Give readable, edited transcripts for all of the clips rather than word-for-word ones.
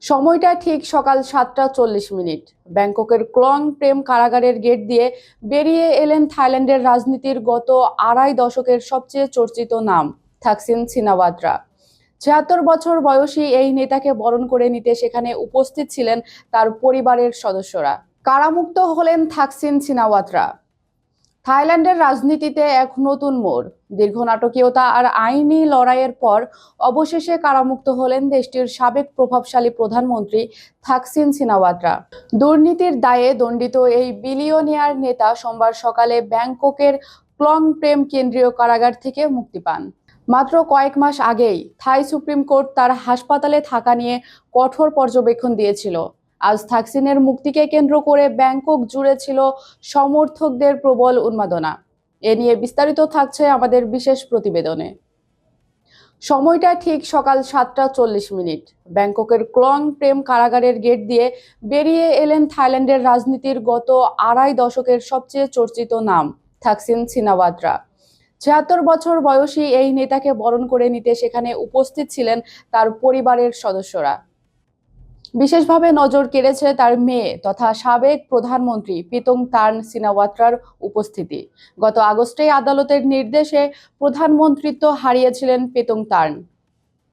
সময়টা ঠিক সকাল ৭টা ৪০ মিনিট। ব্যাংককের ক্লং প্রেম কারাগারের গেট দিয়ে বেরিয়ে এলেন থাইল্যান্ডের রাজনীতির গত আড়াই দশকের সবচেয়ে চর্চিত নাম থাকসিন সিনাওয়াত্রা। ৭৬ বছর বয়সী এই নেতাকে বরণ করে নিতে সেখানে উপস্থিত ছিলেন তার পরিবারের সদস্যরা। কারামুক্ত হলেন থাকসিন সিনাওয়াত্রা। থাইল্যান্ডের রাজনীতিতে এক নতুন মোড়। দীর্ঘ নাটকীয়তা আর আইনি লড়াইয়ের পর অবশেষে কারামুক্ত হলেন দেশটির সাবেক প্রভাবশালী প্রধানমন্ত্রী থাকসিন সিনাওয়াত্রা। দুর্নীতির দায়ে দণ্ডিত এই বিলিয়নিয়ার নেতা সোমবার সকালে ব্যাংককের ক্লং প্রেম কেন্দ্রীয় কারাগার থেকে মুক্তি পান। মাত্র কয়েক মাস আগেই থাই সুপ্রিম কোর্ট তার হাসপাতালে থাকা নিয়ে কঠোর পর্যবেক্ষণ দিয়েছিল। আজ থাকসিনের মুক্তিকে কেন্দ্র করে ব্যাংকক জুড়ে ছিল সমর্থকদের প্রবল উন্মাদনা। এ নিয়ে বিস্তারিত থাকছে আমাদের বিশেষ প্রতিবেদনে। সময়টা ঠিক সকাল ৭টা ৪০ মিনিট। ব্যাংককের ক্লং প্রেম কারাগারের গেট দিয়ে বেরিয়ে এলেন থাইল্যান্ডের রাজনীতির গত আড়াই দশকের সবচেয়ে চর্চিত নাম থাকসিন সিনাওয়াত্রা। ৭৬ বছর বয়সী এই নেতাকে বরণ করে নিতে সেখানে উপস্থিত ছিলেন তার পরিবারের সদস্যরা। বিশেষভাবে নজর কেড়েছে তার মেয়ে তথা সাবেক প্রধানমন্ত্রী পিতংতার্ন সিনাওয়াত্রার উপস্থিতি। গত আগস্টেই আদালতের নির্দেশে প্রধানমন্ত্রিত্ব হারিয়েছিলেন পেতংতার্ন,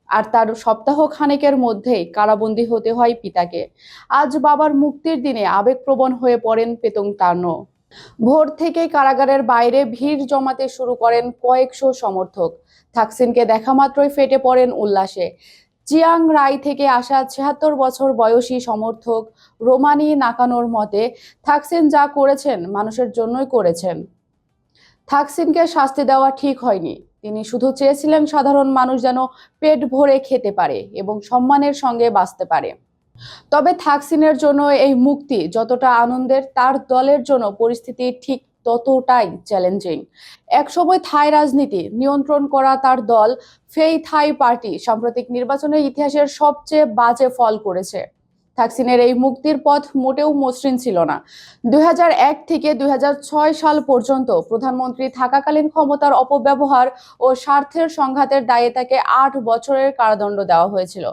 আর তার সপ্তাহ খানেকের মধ্যেই কারাবন্দী হতে হয় পিতাকে। আজ বাবার মুক্তির দিনে আবেগপ্রবণ হয়ে পড়েন পেতংতার্ন। ভোর থেকেই কারাগারের বাইরে ভিড় জমাতে শুরু করেন কয়েকশো সমর্থক। থাকসিনকে দেখা মাত্রই ফেটে পড়েন উল্লাসে। চিয়াং রাই থেকে আসা ৭৬ বছর বয়সী সমর্থক রোমানি নাকানোর মতে, থাকসিন যা করেছেন মানুষের জন্যই করেছেন। থাকসিনকে শাস্তি দেওয়া ঠিক হয়নি। তিনি শুধু চেয়েছিলেন সাধারণ মানুষ যেন পেট ভরে খেতে পারে এবং সম্মানের সঙ্গে বাঁচতে পারে। তবে থাকসিনের জন্য এই মুক্তি যতটা আনন্দের, তার দলের জন্য পরিস্থিতি ঠিক ততটাই চ্যালেঞ্জিং। একসময় থাই রাজনীতি নিয়ন্ত্রণ করা তার দল ফেই থাই পার্টি সাম্প্রতিক নির্বাচনের ইতিহাসের সবচেয়ে বাজে ফল করেছে। থাকসিনের এই মুক্তির পথ মোটেও মসৃণ ছিল না। ২০০১ থেকে ২০০৬ সাল পর্যন্ত প্রধানমন্ত্রী থাকাকালীন ক্ষমতার অপব্যবহার ও স্বার্থের সংঘাতের দায়ে তাকে ৮ বছরের কারাদণ্ড দেওয়া হয়েছিল।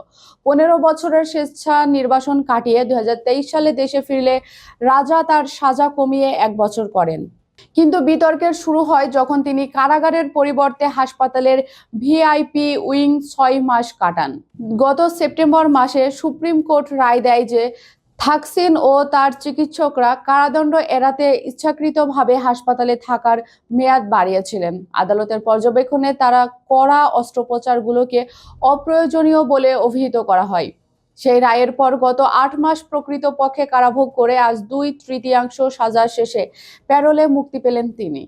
১৫ বছরের স্বেচ্ছা নির্বাসন কাটিয়ে ২০২৩ সালে দেশে ফিরলে রাজা তার সাজা কমিয়ে ১ বছর করেন। কিন্তু বিতর্কের শুরু হয় যখন তিনি কারাগারের পরিবর্তে হাসপাতালের ভিআইপি উইং ৬ মাস কাটান। গত সেপ্টেম্বর মাসে সুপ্রিম কোর্ট রায় দেয় যে থাকসিন ও তার চিকিৎসকরা কারাদণ্ড এড়াতে ইচ্ছাকৃতভাবে হাসপাতালে থাকার মেয়াদ বাড়িয়েছিলেন। আদালতের পর্যবেক্ষণে তারা করা অস্ত্রোপচারগুলোকে অপ্রয়োজনীয় বলে অভিহিত করা হয়। সেই রায়ের পর গত ৮ মাস প্রকৃতপক্ষে কারাভোগ করে আজ ২/৩ সাজা শেষে প্যারোলে মুক্তি পেলেন তিনি।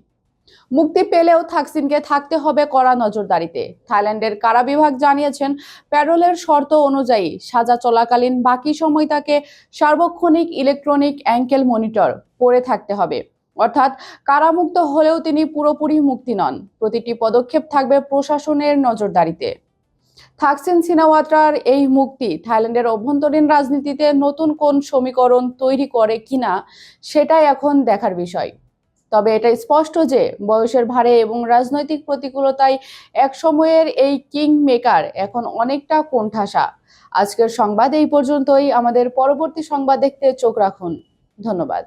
মুক্তি পেলেও থাকসিনকে থাকতে হবে কড়া নজরদারিতে। থাইল্যান্ডের কারা বিভাগ জানিয়েছেন, প্যারোলের শর্ত অনুযায়ী সাজা চলাকালীন বাকি সময় তাকে সার্বক্ষণিক ইলেকট্রনিক অ্যাঙ্কেল মনিটর পরে থাকতে হবে। অর্থাৎ কারামুক্ত হলেও তিনি পুরোপুরি মুক্তি নন। প্রতিটি পদক্ষেপ থাকবে প্রশাসনের নজরদারিতে। থাকসিন সিনাওয়াত্রার এই মুক্তি থাইল্যান্ডের অভ্যন্তরীণ রাজনীতিতে নতুন কোন সমীকরণ তৈরি করে কিনা সেটাই এখন দেখার বিষয়। তবে এটা স্পষ্ট যে বয়সের ভারে এবং রাজনৈতিক প্রতিকূলতায় এক সময়ের এই কিং মেকার এখন অনেকটা কোণঠাসা। আজকের সংবাদ এই পর্যন্তই। আমাদের পরবর্তী সংবাদ দেখতে চোখ রাখুন। ধন্যবাদ।